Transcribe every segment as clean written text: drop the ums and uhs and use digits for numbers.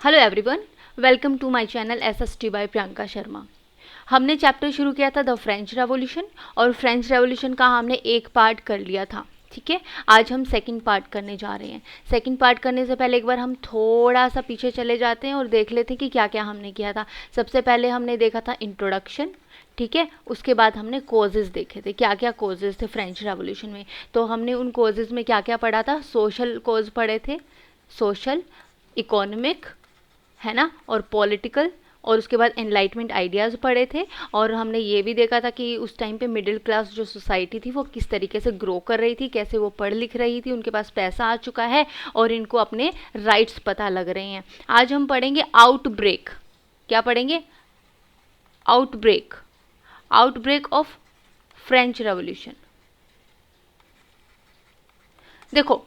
Hello everyone, welcome to my channel SST by Priyanka Sharma. हमने chapter शुरू किया था द फ्रेंच रेवोल्यूशन और फ्रेंच रेवोल्यूशन का हमने एक पार्ट कर लिया था। ठीक है, आज हम सेकंड पार्ट करने जा रहे हैं। सेकंड पार्ट करने से पहले एक बार हम थोड़ा सा पीछे चले जाते हैं और देख लेते हैं कि क्या क्या हमने किया था। सबसे पहले हमने देखा था इंट्रोडक्शन, ठीक है। उसके बाद हमने कॉजेज़ देखे थे, क्या क्या कॉजेज़ थे फ्रेंच रेवोल्यूशन में। तो हमने उन कॉजेज़ में क्या क्या पढ़ा था, सोशल कॉज पढ़े थे, सोशल, इकोनॉमिक, है ना, और पॉलिटिकल, और उसके बाद एनलाइटमेंट आइडियाज़ पढ़े थे। और हमने ये भी देखा था कि उस टाइम पे मिडिल क्लास जो सोसाइटी थी वो किस तरीके से ग्रो कर रही थी, कैसे वो पढ़ लिख रही थी, उनके पास पैसा आ चुका है और इनको अपने राइट्स पता लग रहे हैं। आज हम पढ़ेंगे आउटब्रेक। क्या पढ़ेंगे? Outbreak, outbreak of French revolution. देखो,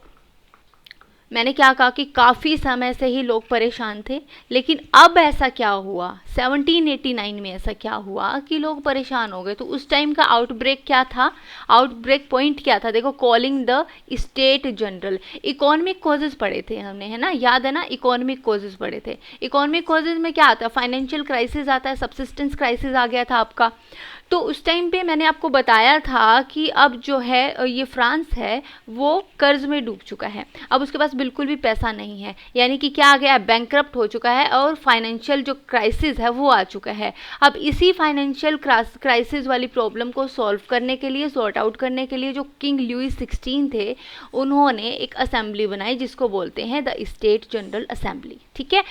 मैंने क्या कहा कि काफ़ी समय से ही लोग परेशान थे, लेकिन अब ऐसा क्या हुआ, 1789 में ऐसा क्या हुआ कि लोग परेशान हो गए। तो उस टाइम का आउटब्रेक क्या था, आउटब्रेक पॉइंट क्या था? देखो, calling the state general. Economic causes पढ़े थे हमने, है ना, याद है ना, इकोनॉमिक कॉजेज पढ़े थे। इकोनॉमिक कॉजेज में क्या आता है? फाइनेंशियल क्राइसिस आता है, सब्सिस्टेंस क्राइसिस आ गया था आपका। तो उस टाइम पे मैंने आपको बताया था कि अब जो है ये फ्रांस है वो कर्ज में डूब चुका है, अब उसके पास बिल्कुल भी पैसा नहीं है, यानी कि क्या आ गया, बैंकरप्ट हो चुका है और फाइनेंशियल जो क्राइसिस है वो आ चुका है। अब इसी फाइनेंशियल क्राइसिस वाली प्रॉब्लम को सॉल्व करने के लिए, सॉर्ट आउट करने के लिए, जो किंग लुई 16 थे उन्होंने एक असेंबली बनाई जिसको बोलते हैं द स्टेट जनरल असेंबली। ठीक है,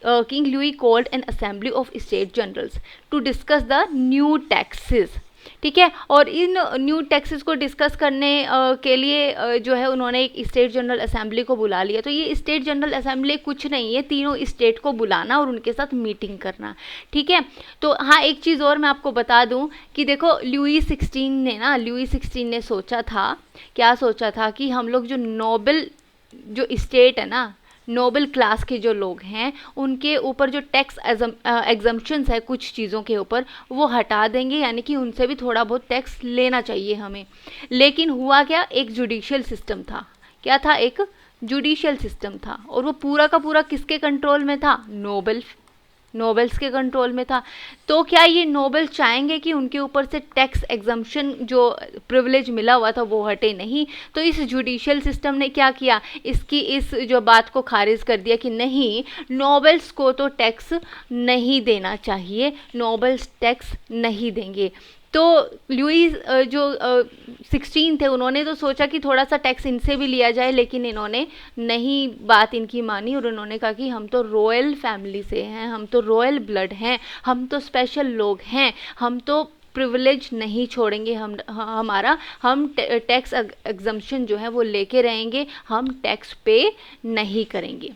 king Louis called an assembly of state generals to discuss the new taxes. ठीक है, और इन न्यू टैक्सेस को डिस्कस करने के लिए जो है उन्होंने एक स्टेट जनरल असेंबली को बुला लिया। तो ये स्टेट जनरल असेंबली कुछ नहीं है, तीनों स्टेट को बुलाना और उनके साथ मीटिंग करना। ठीक है, तो हाँ, एक चीज़ और मैं आपको बता दूं कि देखो, लुई 16 ने सोचा था, क्या सोचा था कि हम लोग जो नोबल जो स्टेट है ना, नोबल क्लास के जो लोग हैं उनके ऊपर जो टैक्स एग्जम्पशंस है कुछ चीज़ों के ऊपर वो हटा देंगे, यानी कि उनसे भी थोड़ा बहुत टैक्स लेना चाहिए हमें। लेकिन हुआ क्या, एक जुडिशियल सिस्टम था। क्या था? एक जुडिशियल सिस्टम था, और वो पूरा का पूरा किसके कंट्रोल में था? नोबल्स के कंट्रोल में था। तो क्या ये नोबल चाहेंगे कि उनके ऊपर से टैक्स एग्जम्पशन जो प्रिविलेज मिला हुआ था वो हटे? नहीं। तो इस जुडिशियल सिस्टम ने क्या किया, इसकी इस जो बात को खारिज कर दिया कि नहीं, नोबल्स को तो टैक्स नहीं देना चाहिए, नोबल्स टैक्स नहीं देंगे। तो लुई जो 16 थे उन्होंने तो सोचा कि थोड़ा सा टैक्स इनसे भी लिया जाए, लेकिन इन्होंने नहीं बात इनकी मानी और उन्होंने कहा कि हम तो रॉयल फैमिली से हैं, हम तो रॉयल ब्लड हैं, हम तो स्पेशल लोग हैं, हम तो प्रिविलेज नहीं छोड़ेंगे, हम टैक्स एग्जम्पशन जो है वो लेके रहेंगे, हम टैक्स पे नहीं करेंगे।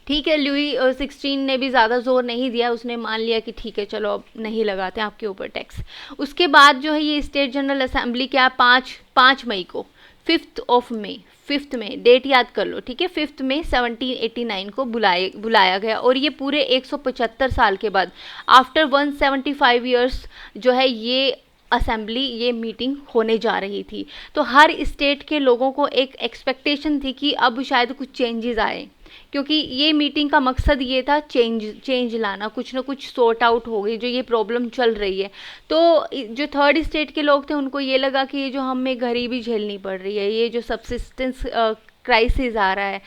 ठीक है, लुई 16 ने भी ज़्यादा जोर नहीं दिया, उसने मान लिया कि ठीक है चलो अब नहीं लगाते आपके ऊपर टैक्स। उसके बाद जो है ये स्टेट जनरल असेंबली क्या, 5 मई को, 5th में डेट याद कर लो, ठीक है, 5 मई 1789 को बुलाया गया। और ये पूरे 175 साल के बाद, आफ्टर 175 ईयर्स जो है ये असेंबली, ये मीटिंग होने जा रही थी। तो हर स्टेट के लोगों को एक एक्सपेक्टेशन थी कि अब शायद कुछ चेंजेस आए, क्योंकि ये मीटिंग का मकसद ये था चेंज लाना, कुछ ना कुछ सॉर्ट आउट हो गई जो ये प्रॉब्लम चल रही है। तो जो थर्ड स्टेट के लोग थे उनको ये लगा कि ये जो हमें गरीबी झेलनी पड़ रही है, ये जो सब्सिस्टेंस क्राइसिस आ रहा है,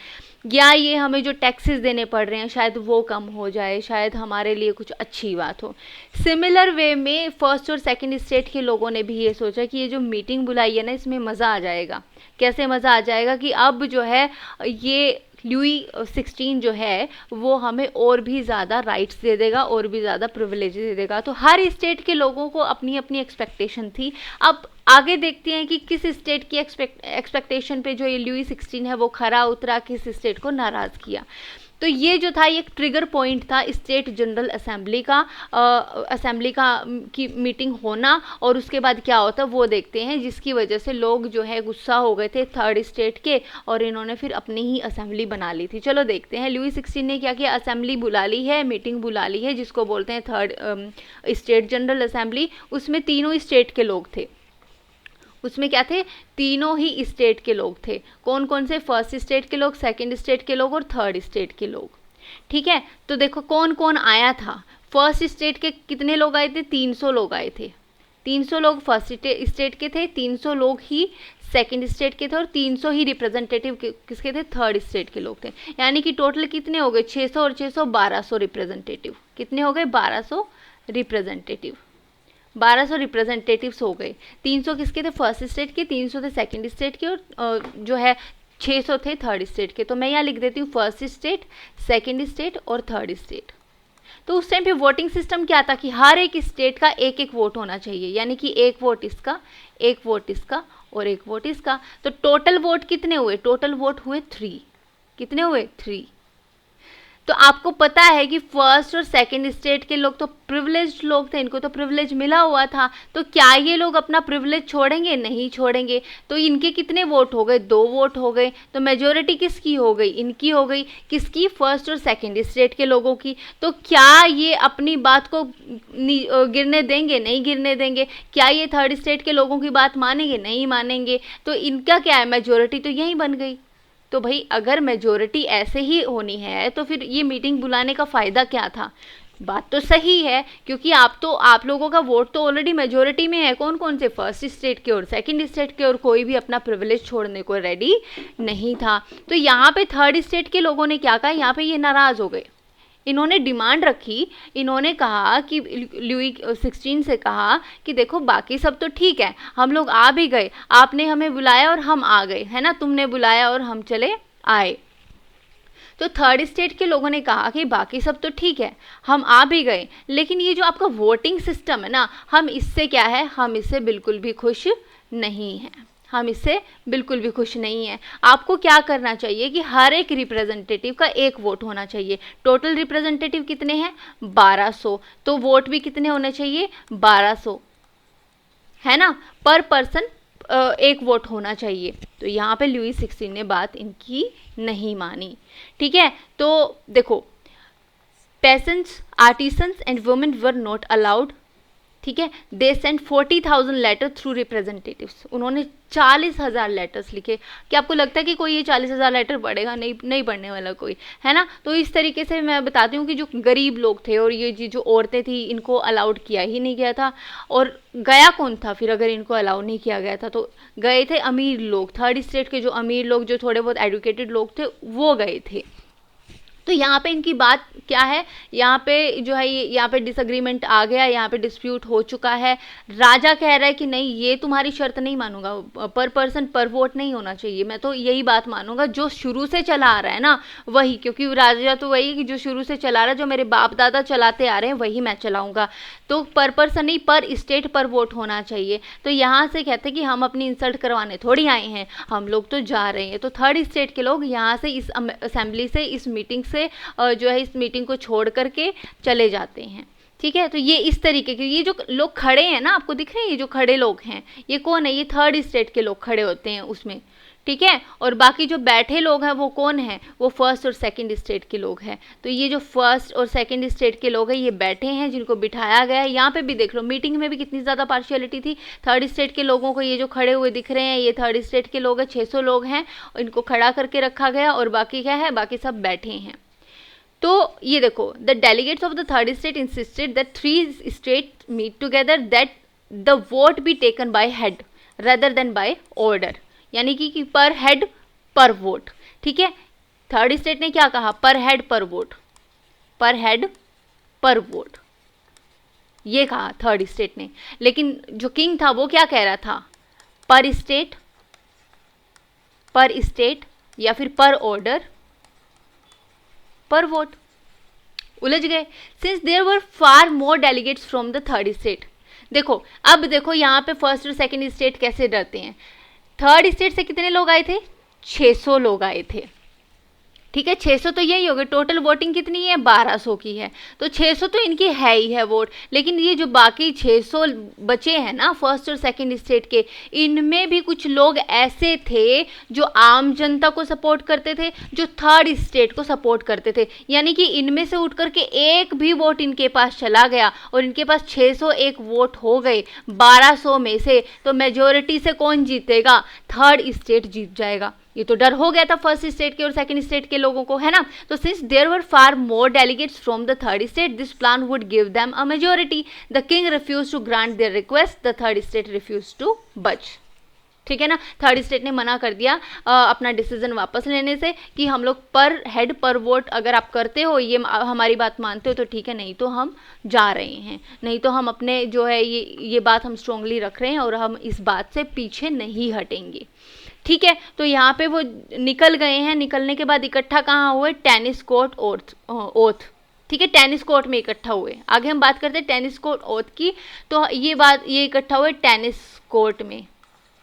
या ये हमें जो टैक्सेस देने पड़ रहे हैं शायद वो कम हो जाए, शायद हमारे लिए कुछ अच्छी बात हो। सिमिलर वे में फर्स्ट और सेकंड स्टेट के लोगों ने भी ये सोचा कि ये जो मीटिंग बुलाई है ना, इसमें मज़ा आ जाएगा। कैसे मज़ा आ जाएगा कि अब जो है ये लुई 16 जो है वो हमें और भी ज़्यादा राइट्स दे देगा, और भी ज़्यादा प्रिविलेज दे देगा। तो हर स्टेट के लोगों को अपनी अपनी एक्सपेक्टेशन थी। अब आगे देखते हैं कि किस स्टेट की एक्सपेक्टेशन पे जो ये लुई 16 है वो खरा उतरा, किस स्टेट को नाराज़ किया। तो ये जो था, ये एक ट्रिगर पॉइंट था स्टेट जनरल असेंबली का की मीटिंग होना, और उसके बाद क्या होता वो देखते हैं, जिसकी वजह से लोग जो है गुस्सा हो गए थे थर्ड स्टेट के, और इन्होंने फिर अपनी ही असेंबली बना ली थी। चलो देखते हैं लुई 16 ने क्या किया, असेंबली बुला ली है, मीटिंग बुला ली है, जिसको बोलते हैं थर्ड स्टेट जनरल असेंबली। उसमें तीनों स्टेट के लोग थे, उसमें क्या थे, तीनों ही स्टेट के लोग थे। कौन कौन से, फर्स्ट स्टेट के लोग, सेकंड स्टेट के लोग और थर्ड स्टेट के लोग। ठीक है, तो देखो कौन कौन आया था। फर्स्ट स्टेट के कितने लोग आए थे, 300 लोग आए थे। 300 लोग फर्स्ट स्टेट के थे, 300 लोग ही सेकंड स्टेट के थे और 300 ही रिप्रेजेंटेटिव किसके थे, थर्ड स्टेट के लोग थे। यानी कि टोटल कितने हो गए, 600 और 600 1200 रिप्रेजेंटेटिव। कितने हो गए, 1200 रिप्रेजेंटेटिव। 1200 रिप्रेजेंटेटिव्स हो गए। 300 किसके थे, फर्स्ट स्टेट के, 300 थे सेकंड स्टेट के और जो है 600 थे थर्ड स्टेट के। तो मैं यहाँ लिख देती हूँ फर्स्ट स्टेट, सेकंड स्टेट और थर्ड स्टेट। तो उस टाइम पे वोटिंग सिस्टम क्या था कि हर एक स्टेट का एक एक वोट होना चाहिए, यानी कि एक वोट इसका, एक वोट इसका और एक वोट इसका। तो टोटल वोट कितने हुए, टोटल वोट हुए 3। कितने हुए, 3। तो आपको पता है कि फर्स्ट और सेकंड स्टेट के लोग तो प्रिविलेज्ड लोग थे, इनको तो प्रिविलेज मिला हुआ था। तो क्या ये लोग अपना प्रिविलेज छोड़ेंगे, नहीं छोड़ेंगे। तो इनके कितने वोट हो गए, 2 वोट हो गए। तो मेजोरिटी किसकी हो गई, इनकी हो गई। किसकी, फर्स्ट और सेकंड स्टेट के लोगों की। तो क्या ये अपनी बात को गिरने देंगे, नहीं गिरने देंगे। क्या ये थर्ड स्टेट के लोगों की बात मानेंगे, नहीं मानेंगे। तो इनका क्या है, मेजोरिटी तो यही बन गई। तो भाई अगर मेजोरिटी ऐसे ही होनी है तो फिर ये मीटिंग बुलाने का फ़ायदा क्या था। बात तो सही है, क्योंकि आप लोगों का वोट तो ऑलरेडी मेजोरिटी में है। कौन कौन से, फर्स्ट स्टेट के और सेकंड स्टेट के, और कोई भी अपना प्रिविलेज छोड़ने को रेडी नहीं था। तो यहाँ पे थर्ड स्टेट के लोगों ने क्या कहा, यहाँ पे ये नाराज़ हो गए। इन्होंने डिमांड रखी, इन्होंने कहा कि लुई 16 से कहा कि देखो बाकी सब तो ठीक है, हम लोग आ भी गए, आपने हमें बुलाया और हम आ गए, है ना, तुमने बुलाया और हम चले आए। तो थर्ड स्टेट के लोगों ने कहा कि बाकी सब तो ठीक है, हम आ भी गए, लेकिन ये जो आपका वोटिंग सिस्टम है ना, हम इससे क्या है, हम इससे बिल्कुल भी खुश नहीं हैं। हम इससे बिल्कुल भी खुश नहीं हैं। आपको क्या करना चाहिए कि हर एक रिप्रेजेंटेटिव का एक वोट होना चाहिए। टोटल रिप्रेजेंटेटिव कितने हैं, 1200। तो वोट भी कितने होने चाहिए, 1200, है ना, पर पर्सन एक वोट होना चाहिए। तो यहाँ पे लुई 16 ने बात इनकी नहीं मानी। ठीक है, तो देखो, peasants, artisans and women were not allowed. ठीक है, they send 40,000 letter through representatives. उन्होंने 40,000 लेटर्स लिखे। क्या आपको लगता है कि कोई ये 40,000 लेटर पढ़ेगा, नहीं पढ़ने वाला कोई, है ना। तो इस तरीके से मैं बताती हूँ कि जो गरीब लोग थे और ये जो औरतें थी, इनको अलाउड किया ही नहीं गया था। और गया कौन था फिर, अगर इनको अलाउ नहीं किया गया था तो गए थे अमीर लोग। थर्ड स्टेट के जो अमीर लोग, जो थोड़े बहुत एडुकेटेड लोग थे, वो गए थे। तो यहाँ पे इनकी बात क्या है, यहाँ पे जो है यहाँ पे डिसएग्रीमेंट आ गया, यहाँ पे डिस्प्यूट हो चुका है। राजा कह रहा है कि नहीं, ये तुम्हारी शर्त नहीं मानूंगा, पर पर्सन पर वोट नहीं होना चाहिए, मैं तो यही बात मानूंगा जो शुरू से चला आ रहा है ना वही, क्योंकि राजा तो वही कि जो शुरू से चला रहा है, जो मेरे बाप दादा चलाते आ रहे हैं वही मैं चलाऊंगा। तो पर पर्सन नहीं, पर स्टेट पर वोट होना चाहिए। तो यहाँ से कहते हैं कि हम अपनी इंसल्ट करवाने थोड़ी आए हैं, हम लोग तो जा रहे हैं। तो थर्ड स्टेट के लोग यहाँ से इस असेंबली से, इस मीटिंग से जो है इस मीटिंग को छोड़ करके चले जाते हैं। ठीक है, तो ये इस तरीके के, ये जो लोग खड़े हैं ना, आपको दिख रहे हैं ये जो खड़े लोग हैं, ये कौन है, ये थर्ड स्टेट के लोग खड़े होते हैं उसमें। ठीक है, और बाकी जो बैठे लोग हैं वो कौन है, वो फर्स्ट और सेकंड स्टेट के लोग हैं। तो ये जो फर्स्ट और सेकंड स्टेट के लोग हैं, ये बैठे हैं, जिनको बिठाया गया है। यहाँ पे भी देख लो, मीटिंग में भी कितनी ज़्यादा पार्शियलिटी थी। थर्ड स्टेट के लोगों को, ये जो खड़े हुए दिख रहे हैं, ये थर्ड स्टेट के लोग हैं, 600 लोग हैं, इनको खड़ा करके रखा गया, और बाकी क्या है, बाकी सब बैठे हैं। तो ये देखो, the delegates of the third state insisted that 3 state meet together that the vote be taken by head rather than by order, यानी कि पर हेड पर वोट। ठीक है, थर्ड स्टेट ने क्या कहा, पर हेड पर वोट, पर हेड पर वोट, ये कहा थर्ड स्टेट ने। लेकिन जो किंग था वो क्या कह रहा था, पर स्टेट या फिर पर ऑर्डर पर वोट। उलझ गए। Since there were far more delegates from the third state. देखो, अब देखो यहाँ पे फर्स्ट और सेकंड स्टेट कैसे डरते हैं। थर्ड स्टेट से कितने लोग आए थे, 600 लोग आए थे। ठीक है, 600 तो यही हो गए, टोटल वोटिंग कितनी है, 1200 की है, तो 600 तो इनकी है ही है वोट। लेकिन ये जो बाकी 600 बचे हैं ना फर्स्ट और सेकंड स्टेट के, इनमें भी कुछ लोग ऐसे थे जो आम जनता को सपोर्ट करते थे, जो थर्ड स्टेट को सपोर्ट करते थे, यानी कि इनमें से उठ करके एक भी वोट इनके पास चला गया और इनके पास 601 वोट हो गए 1200 में से, तो मेजोरिटी से कौन जीतेगा, थर्ड स्टेट जीत जाएगा। ये तो डर हो गया था फर्स्ट स्टेट के और सेकंड स्टेट के लोगों को, है ना। तो since there were far more delegates from the third state, this plan would give them a majority. The king refuse to grant their request, the third state refuse to budge. ठीक है ना, third state ने मना कर दिया अपना decision वापस लेने से कि हम लोग पर हेड पर वोट अगर आप करते हो, ये हमारी बात मानते हो तो ठीक है, नहीं तो हम जा रहे हैं, नहीं तो हम अपने जो है ये बात हम स्ट्रांगली रख रहे हैं और हम इस बात से पीछे नहीं हटेंगे। ठीक है, तो यहाँ पे वो निकल गए हैं। निकलने के बाद इकट्ठा कहाँ हुए, टेनिस कोर्ट ओथ। ठीक है, टेनिस कोर्ट में इकट्ठा हुए। आगे हम बात करते हैं टेनिस कोर्ट ओथ की। तो ये इकट्ठा हुए टेनिस कोर्ट में।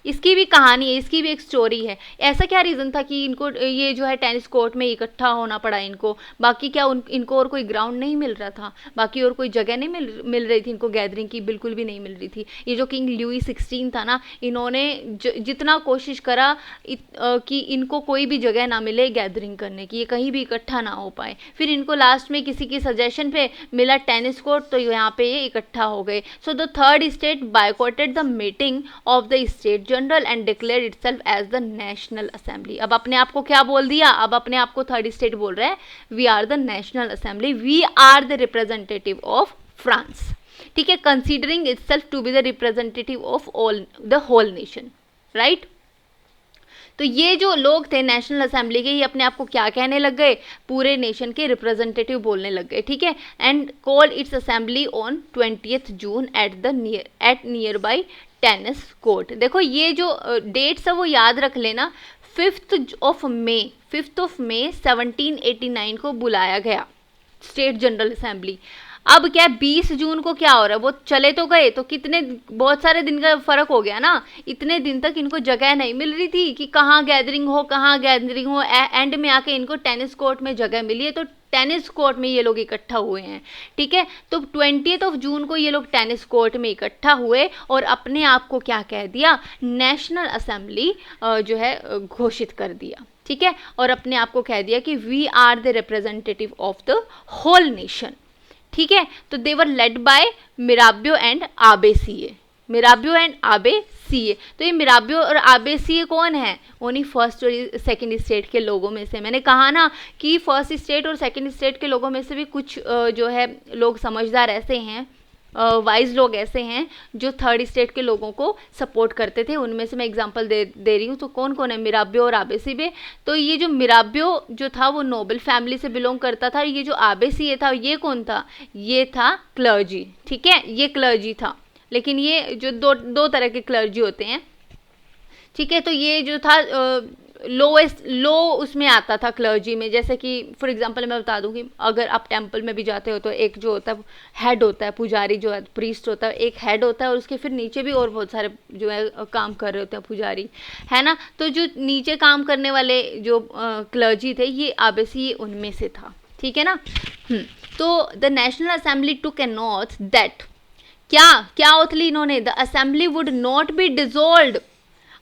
इसकी भी कहानी है, इसकी भी एक स्टोरी है। ऐसा क्या रीज़न था कि इनको ये जो है टेनिस कोर्ट में इकट्ठा होना पड़ा इनको, बाकी क्या इनको और कोई ग्राउंड नहीं मिल रहा था, बाकी और कोई जगह नहीं मिल रही थी इनको, गैदरिंग की बिल्कुल भी नहीं मिल रही थी। ये जो किंग लुई 16 था ना, इन्होंने जितना कोशिश करा कि इनको कोई भी जगह ना मिले गैदरिंग करने की, ये कहीं भी इकट्ठा ना हो पाए। फिर इनको लास्ट में किसी की सजेशन पे मिला टेनिस कोर्ट, तो यहाँ पे ये इकट्ठा हो गए। So the third state boycotted the meeting of the state general and declare itself as the national assembly. अब अपने आप को क्या बोल दिया, अब अपने आप को थर्ड स्टेट बोल रहा है, we are the national assembly, we are the representative of France. ठीक है, considering itself to be the representative of all the whole nation, right. तो ये जो लोग थे नेशनल असेंबली के, ये अपने आप को क्या कहने लग गए, पूरे नेशन के रिप्रेजेंटेटिव बोलने लग गए। ठीक है, and call its assembly on 20 June at near by tennis court. देखो ये जो डेट्स है वो याद रख लेना, 5th ऑफ मई 1789 को बुलाया गया स्टेट जनरल असेंबली। अब क्या 20 जून को क्या हो रहा है, वो चले तो गए, तो कितने बहुत सारे दिन का फर्क हो गया ना। इतने दिन तक इनको जगह नहीं मिल रही थी कि कहाँ गैदरिंग हो, एंड में आके इनको टेनिस कोर्ट में जगह मिली है, तो टेनिस कोर्ट में ये लोग इकट्ठा हुए हैं। ठीक है, तो 20 जून को ये लोग टेनिस कोर्ट में इकट्ठा हुए और अपने आप को क्या कह दिया, नेशनल असेंबली जो है घोषित कर दिया। ठीक है, और अपने आप को कह दिया कि we are the representative of the whole nation. ठीक है, तो they were led by Mirabeau and Abbé Sieyès. तो ये मिराबियो और आबे सीए कौन है, ओनली फर्स्ट और सेकंड स्टेट के लोगों में से। मैंने कहा ना कि फर्स्ट स्टेट और सेकंड स्टेट के लोगों में से भी कुछ जो है लोग समझदार ऐसे हैं, वाइज लोग ऐसे हैं जो थर्ड स्टेट के लोगों को सपोर्ट करते थे। उनमें से मैं एग्जांपल दे रही हूँ। तो कौन कौन है, मिराबियो और आबेसीबे। तो ये जो मिराबियो जो था वो नोबल फैमिली से बिलोंग करता था। ये जो आबेसीए था ये कौन था, ये था क्लर्जी। ठीक है, ये क्लर्जी था, लेकिन ये जो दो तरह के क्लर्जी होते हैं। ठीक है, तो ये जो था लो उसमें आता था क्लर्जी में। जैसे कि फॉर एग्जांपल मैं बता दूं कि अगर आप टेंपल में भी जाते हो तो एक जो होता है हेड होता है, पुजारी जो है प्रीस्ट होता है, एक हेड होता है और उसके फिर नीचे भी और बहुत सारे जो है काम कर रहे होते हैं पुजारी, है ना। तो जो नीचे काम करने वाले जो क्लर्जी थे ये आबेसी उनमें से था। ठीक है ना। तो the national assembly took an oath that, क्या ओथ ली इन्होंने, the assembly would not be dissolved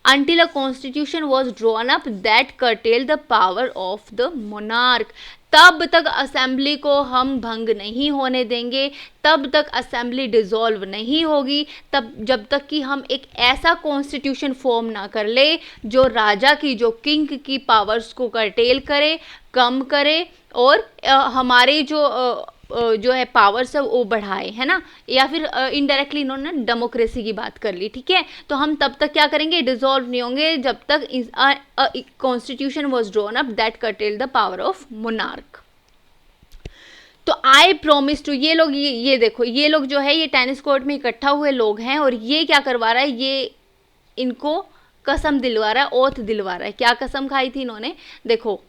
until a constitution was drawn up that curtailed the power of the monarch। तब तक असेंबली को हम भंग नहीं होने देंगे, तब तक असेंबली डिसॉल्व नहीं होगी, तब जब तक कि हम एक ऐसा कॉन्स्टिट्यूशन फॉर्म ना कर ले जो राजा की, जो किंग की पावर्स को कर्टेल करे, कम करे और हमारे जो है पावर्स है वो बढ़ाए, है ना। या फिर इनडायरेक्टली इन्होंने डेमोक्रेसी की बात कर ली। ठीक है, तो हम तब तक क्या करेंगे, डिसॉल्व नहीं होंगे जब तक constitution was drawn up that cartel the power of monarch. तो आई प्रॉमिस टू, ये लोग ये देखो, ये लोग जो है ये टेनिस कोर्ट में इकट्ठा हुए लोग हैं और ये क्या करवा रहा है, ये इनको कसम दिलवा रहा है, ओथ दिलवा रहा है। क्या कसम खाई थी इन्होंने, देखो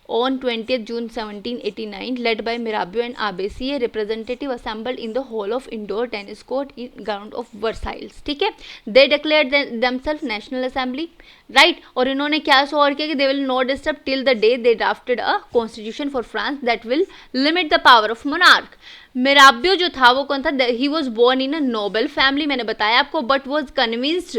On 20th June 1789, led by Mirabeau and Abbé, a representative assembled in the hall of indoor tennis court in ground of Versailles. ठीक है, they declared themselves National Assembly, right? और इन्होंने क्या शोर किया कि they will not disturb till the day they drafted a constitution for France that will limit the power of monarch. Mirabeau जो था वो कौन था? He was born in a noble family, मैंने बताया आपको, but was convinced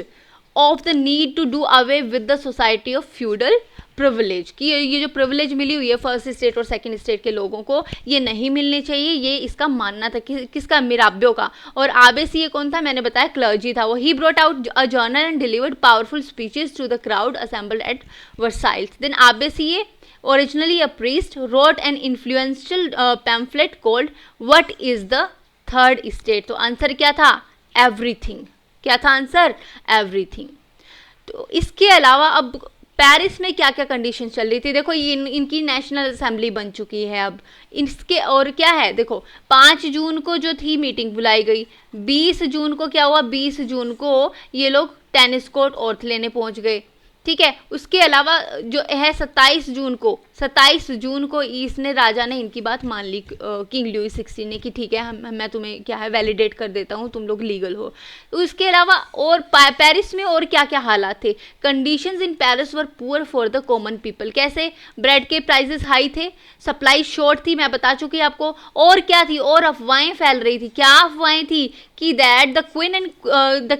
of the need to do away with the society of feudal privilege कि ये जो प्रिविलेज मिली हुई है फर्स्ट स्टेट और सेकंड स्टेट के लोगों को, ये नहीं मिलनी चाहिए, ये इसका मानना था। किसका? मिराबियो का। और आबेसी ये कौन था? मैंने बताया क्लर्जी था वो। He brought out a journal and delivered powerful speeches to the crowd assembled at Versailles. Then Abbé Sieyès, originally a priest, wrote an influential pamphlet called What is the Third State? तो answer क्या था? Everything। क्या था answer? Everything। तो इसके अलावा अब Paris में क्या क्या कंडीशन चल रही थी? देखो ये इनकी नेशनल असेंबली बन चुकी है अब इसके, और क्या है देखो 5 जून को जो थी मीटिंग बुलाई गई, 20 जून को क्या हुआ? 20 जून को ये लोग टेनिस कोर्ट ऑर्थ लेने पहुंच गए, ठीक है। उसके अलावा जो है 27 जून को इसने राजा ने इनकी बात मान ली, किंग लुई 16 ने, कि ठीक है मैं तुम्हें क्या है वैलिडेट कर देता हूँ, तुम लोग लीगल हो। तो उसके अलावा और पेरिस में और क्या क्या हालात थे? Conditions in Paris were poor for the common people. कैसे? ब्रेड के प्राइसेस हाई थे, सप्लाई शॉर्ट थी, मैं बता चुकी आपको। और क्या थी? और अफवाहें फैल रही थी। क्या अफवाहें थी? कि that the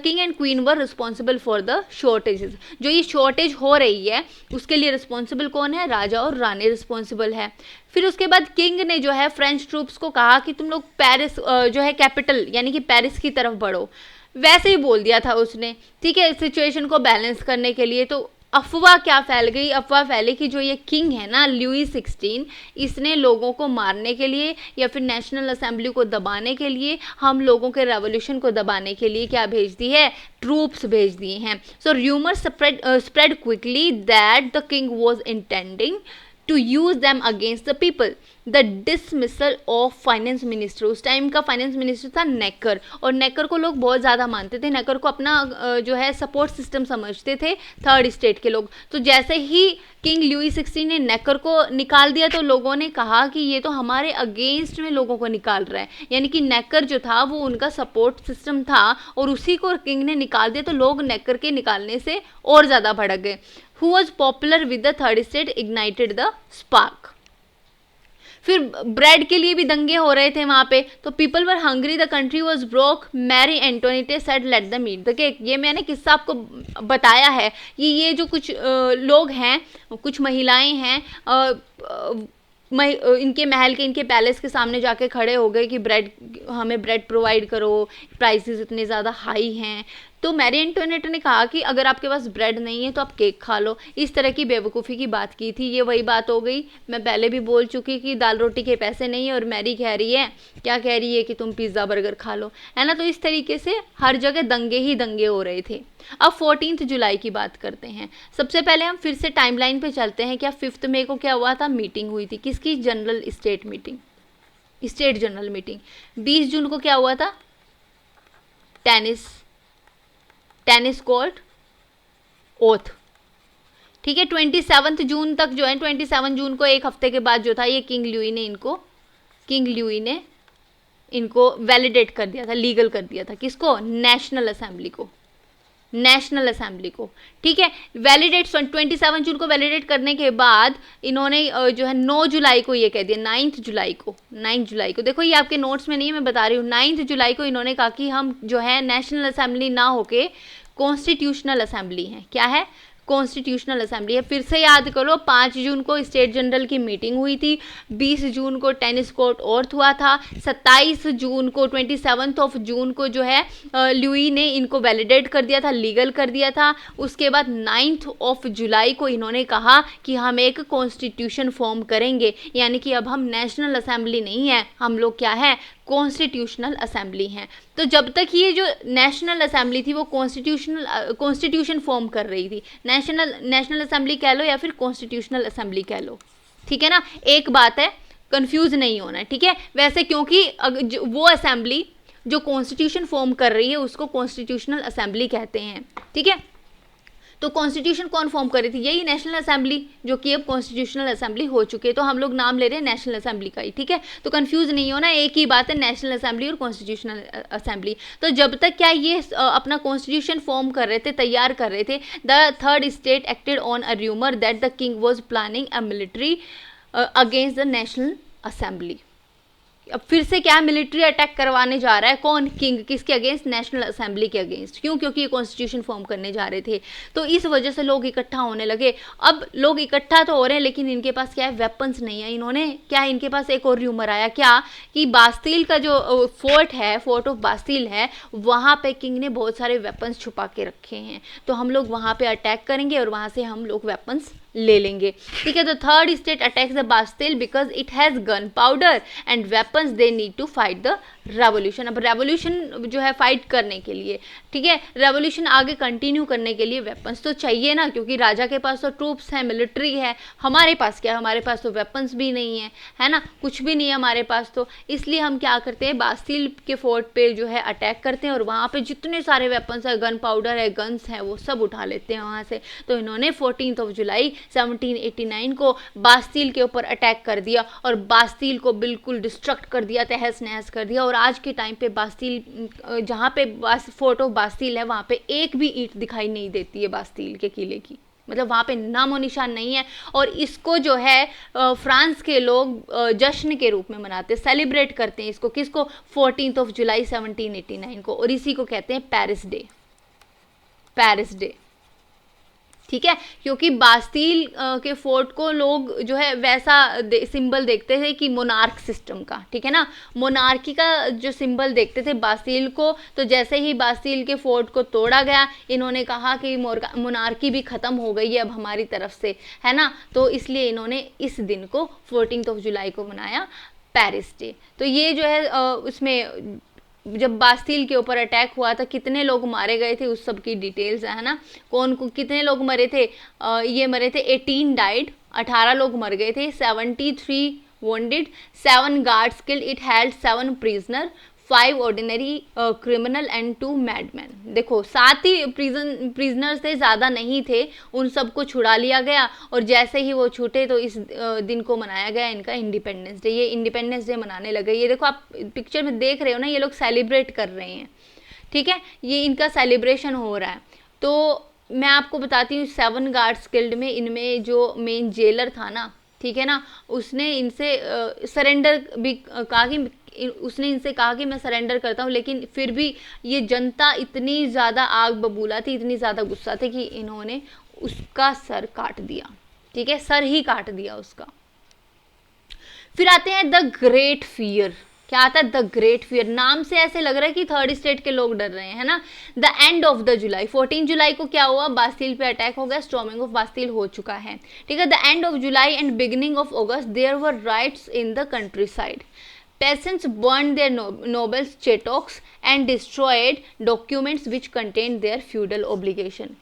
king and queen were responsible for the shortages. जो ये शॉर्टेज हो रही है उसके लिए रिस्पॉन्सिबल कौन है? राजा और रानी रिस्पॉन्सिबल है। फिर उसके बाद किंग ने जो है फ्रेंच ट्रूप्स को कहा कि तुम लोग पेरिस जो है कैपिटल यानी कि पेरिस की तरफ बढ़ो, वैसे ही बोल दिया था उसने, ठीक है, सिचुएशन को बैलेंस करने के लिए। तो अफवाह क्या फैल गई? अफवाह फैली कि जो ये किंग है ना लुई 16, इसने लोगों को मारने के लिए या फिर नेशनल असेंबली को दबाने के लिए, हम लोगों के रेवोल्यूशन को दबाने के लिए क्या भेज दी है? ट्रूप्स भेज दिए हैं। So rumour spread quickly that the king was intending to use them against the people. The dismissal of finance minister, उस टाइम का फाइनेंस मिनिस्टर था नेकर, और नेकर को लोग बहुत ज़्यादा मानते थे, नेकर को अपना जो है सपोर्ट सिस्टम समझते थे थर्ड स्टेट के लोग। तो जैसे ही किंग लुई 16 ने नेकर को निकाल दिया तो लोगों ने कहा कि ये तो हमारे अगेंस्ट में लोगों को निकाल रहा है, यानी कि नेकर जो था वो उनका सपोर्ट सिस्टम था और उसी को किंग ने निकाल दिया। तो लोग नेकर के निकालने से और ज़्यादा भड़क गए। Who was popular with the third state ignited the spark. फिर ब्रेड के लिए भी दंगे हो रहे थे वहाँ पे, तो people were hungry, the country was broke, Marie Antoinette said let the meat the cake. ये मैंने किस्सा आपको बताया है। ये जो कुछ लोग हैं, कुछ महिलाएं हैं, इनके महल के, इनके पैलेस के सामने जाके खड़े हो गए कि ब्रेड, हमें ब्रेड प्रोवाइड करो, प्राइसेस इतने ज़्यादा हाई हैं। तो मैरी एंटोनेट ने कहा कि अगर आपके पास ब्रेड नहीं है तो आप केक खा लो। इस तरह की बेवकूफ़ी की बात की थी। ये वही बात हो गई, मैं पहले भी बोल चुकी कि दाल रोटी के पैसे नहीं है, और मैरी कह रही है, क्या कह रही है कि तुम पिज़्ज़ा बर्गर खा लो, है ना। तो इस तरीके से हर जगह दंगे ही दंगे हो रहे थे। अब 14 जुलाई की बात करते हैं। सबसे पहले हम फिर से टाइमलाइन पे चलते हैं। क्या 5 मई को क्या हुआ था? मीटिंग हुई थी, किसकी? General state meeting, state general meeting. 20 जून को क्या हुआ था? टेनिस कोर्ट ओथ, ठीक है। 27 जून तक जो है, 27 जून को एक हफ्ते के बाद जो था, ये किंग लुई ने इनको वैलिडेट कर दिया था, लीगल कर दिया था। किसको? नेशनल असेंबली को, ठीक है। वैलिडेट 27 जून को वैलिडेट करने के बाद इन्होंने जो है 9 जुलाई को ये कह दिया, 9 जुलाई को, देखो ये आपके नोट्स में नहीं है, मैं बता रही हूँ। 9 जुलाई को इन्होंने कहा कि हम जो है नेशनल असेंबली ना होके कॉन्स्टिट्यूशनल असेंबली है। क्या है? कॉन्स्टिट्यूशनल असेंबली है। फिर से याद करो, 5 जून को स्टेट जनरल की मीटिंग हुई थी, 20 जून को टेनिस कोर्ट ऑर्थ हुआ था, 27 जून को 27 जून को जो है लुई ने इनको वैलिडेट कर दिया था, लीगल कर दिया था। उसके बाद 9 जुलाई को इन्होंने कहा कि हम एक कॉन्स्टिट्यूशन फॉर्म करेंगे, यानी कि अब हम नेशनल असेंबली नहीं है, हम लोग क्या है? कॉन्स्टिट्यूशनल असेंबली हैं। तो जब तक ये जो नेशनल असेंबली थी वो कॉन्स्टिट्यूशन फॉर्म कर रही थी, नेशनल असेंबली कह लो या फिर कॉन्स्टिट्यूशनल असेंबली कह लो, ठीक है ना। एक बात है, कंफ्यूज नहीं होना है, ठीक है। वैसे क्योंकि वो असेंबली जो कॉन्स्टिट्यूशन फॉर्म कर रही है उसको कॉन्स्टिट्यूशनल असेंबली कहते हैं, ठीक है। तो कॉन्स्टिट्यूशन कौन फॉर्म कर रही थी? यही नेशनल असेंबली, जो कि अब कॉन्स्टिट्यूशनल असेंबली हो चुकी है। तो हम लोग नाम ले रहे हैं नेशनल असेंबली का ही, ठीक है। तो कंफ्यूज नहीं होना, एक ही बात है नेशनल असेंबली और कॉन्स्टिट्यूशनल असेंबली। तो जब तक क्या ये अपना कॉन्स्टिट्यूशन फॉर्म कर रहे थे, तैयार कर रहे थे, the third state acted on a rumour that the king was planning a military against the national assembly. अब फिर से क्या मिलिट्री अटैक करवाने जा रहा है, कौन? किंग। किसके अगेंस्ट? नेशनल असेंबली के अगेंस्ट। क्यों? क्योंकि ये कॉन्स्टिट्यूशन फॉर्म करने जा रहे थे। तो इस वजह से लोग इकट्ठा होने लगे। अब लोग इकट्ठा तो हो रहे हैं, लेकिन इनके पास क्या है? वेपन्स नहीं है। इन्होंने क्या है, इनके पास एक और र्यूमर आया, क्या कि बास्तील का जो फोर्ट है, फोर्ट ऑफ बास्तील है, वहाँ पे किंग ने बहुत सारे वेपन्स छुपा के रखे हैं। तो हम लोग वहाँ पे अटैक करेंगे और वहाँ से हम लोग वेपन्स ले लेंगे, ठीक है। तो third state attacks the Bastille because it has gun powder and weapons they need to fight the revolution. अब रेवोल्यूशन जो है फाइट करने के लिए, ठीक है, रेवोल्यूशन आगे कंटिन्यू करने के लिए वेपन्स तो चाहिए ना, क्योंकि राजा के पास तो ट्रूप्स हैं, मिलिट्री है। हमारे पास क्या है? हमारे पास तो वेपन्स भी नहीं है, है ना, कुछ भी नहीं है हमारे पास। तो इसलिए हम क्या करते हैं, बास्तील के फोर्ट पे जो है अटैक करते हैं और वहाँ पे जितने सारे वेपन्स है, गन पाउडर है, गन्स हैं, वो सब उठा लेते हैं वहाँ से। तो इन्होंने 14 जुलाई 1789 को बास्तील के ऊपर अटैक कर दिया और बास्तील को बिल्कुल डिस्ट्रक्ट कर दिया, तहस नहस कर दिया। और आज के टाइम पे बास्तील, जहाँ पे फोर्ट ऑफ बास्तील है, वहाँ पे एक भी ईंट दिखाई नहीं देती है बास्तील के किले की, मतलब वहाँ पे नामो निशान नहीं है। और इसको जो है फ्रांस के लोग जश्न के रूप में मनाते, सेलिब्रेट करते हैं इसको। किसको? 14 जुलाई 1789 को। और इसी को कहते हैं पेरिस डे, पेरिस डे, ठीक है। क्योंकि बास्तील के फोर्ट को लोग जो है वैसा सिंबल देखते थे कि मोनार्क सिस्टम का, ठीक है ना, मोनार्की का जो सिंबल देखते थे बास्तील को। तो जैसे ही बास्तील के फोर्ट को तोड़ा गया, इन्होंने कहा कि मोनार्की भी ख़त्म हो गई है अब हमारी तरफ से, है ना। तो इसलिए इन्होंने इस दिन को 14 जुलाई को मनाया पेरिस डे। तो ये जो है उसमें जब बास्तील के ऊपर अटैक हुआ था, कितने लोग मारे गए थे, उस सब की डिटेल्स है ना। कौन को कितने लोग मरे थे? ये मरे थे 18 डाइड, 18 लोग मर गए थे, 73 wounded, 7 guards killed, it held 7 prisoner, 5 ordinary criminal and 2 madman. देखो 7 ही प्रिजनर्स थे, ज़्यादा नहीं थे, उन सबको छुड़ा लिया गया। और जैसे ही वो छूटे तो इस दिन को मनाया गया इनका इंडिपेंडेंस डे। ये इंडिपेंडेंस डे मनाने लगे। ये देखो आप पिक्चर में देख रहे हो ना, ये लोग सेलिब्रेट कर रहे हैं, ठीक है, ये इनका सेलिब्रेशन हो रहा है। तो मैं आपको बताती हूँ 7 गार्ड्स किल्ड में, इनमें जो मेन जेलर था ना, ठीक है ना, उसने इनसे सरेंडर भी कहा कि उसने इनसे कहा कि मैं सरेंडर करता हूँ, लेकिन फिर भी ये जनता इतनी ज़्यादा आग बबूला थी, इतनी ज़्यादा गुस्सा थे कि इन्होंने उसका सर काट दिया, ठीक है, सर ही काट दिया उसका। फिर आते हैं द ग्रेट फियर। क्या आता है? The great fear. नाम से ऐसे लग रहा है कि थर्ड स्टेट के लोग डर रहे हैं, है ना। द एंड ऑफ द जुलाई, 14 जुलाई को क्या हुआ? बास्तील पे अटैक हो गया, स्टॉर्मिंग ऑफ बास्तील हो चुका है, ठीक है। The end of July and beginning of August there were riots in the countryside. Peasants burned their nobles' chattox and destroyed documents which contained their feudal obligation.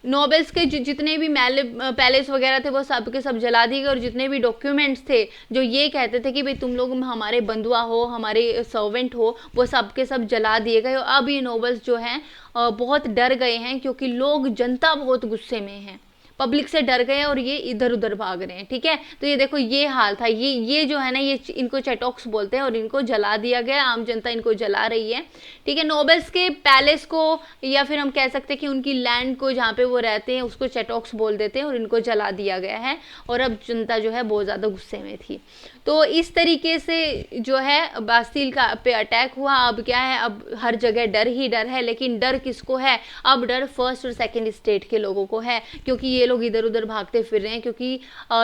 Nobles के जितने भी palace वगैरह थे वो सब के सब जला दिए गए, और जितने भी डॉक्यूमेंट्स थे जो ये कहते थे कि भाई तुम लोग हमारे बंधुआ हो, हमारे सर्वेंट हो, वो सब के सब जला दिए गए। और अब ये नोबल्स जो हैं बहुत डर गए हैं, क्योंकि लोग, जनता बहुत गुस्से में है, पब्लिक से डर गए और ये इधर उधर भाग रहे हैं, ठीक है। तो ये देखो ये हाल था। ये जो है ना, ये इनको चैटॉक्स बोलते हैं और इनको जला दिया गया, आम जनता इनको जला रही है, ठीक है। नोबल्स के पैलेस को, या फिर हम कह सकते हैं कि उनकी लैंड को जहाँ पे वो रहते हैं, उसको चैटॉक्स बोल देते हैं, और इनको जला दिया गया है। और अब जनता जो है बहुत ज़्यादा गुस्से में थी। तो इस तरीके से जो है बास्तील का पे अटैक हुआ। अब क्या है, अब हर जगह डर ही डर है, लेकिन डर किसको है? अब डर फर्स्ट और सेकंड स्टेट के लोगों को है, क्योंकि ये लोग इधर उधर भागते फिर रहे हैं। क्योंकि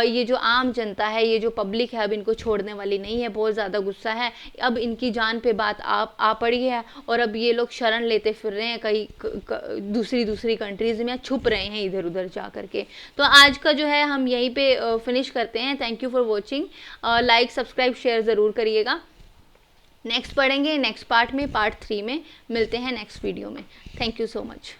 ये जो आम जनता है, ये जो पब्लिक है, अब इनको छोड़ने वाली नहीं है, बहुत ज़्यादा गुस्सा है। अब इनकी जान पे बात आ पड़ी है, और अब ये लोग शरण लेते फिर रहे हैं कहीं दूसरी कंट्रीज़ में, छुप रहे हैं इधर उधर जा करके। तो आज का जो है हम यहीं पे फिनिश करते हैं। Thank you for watching. Like, subscribe, share ज़रूर करिएगा। नेक्स्ट पढ़ेंगे नेक्स्ट पार्ट में, पार्ट 3 में मिलते हैं नेक्स्ट वीडियो में। Thank you so much.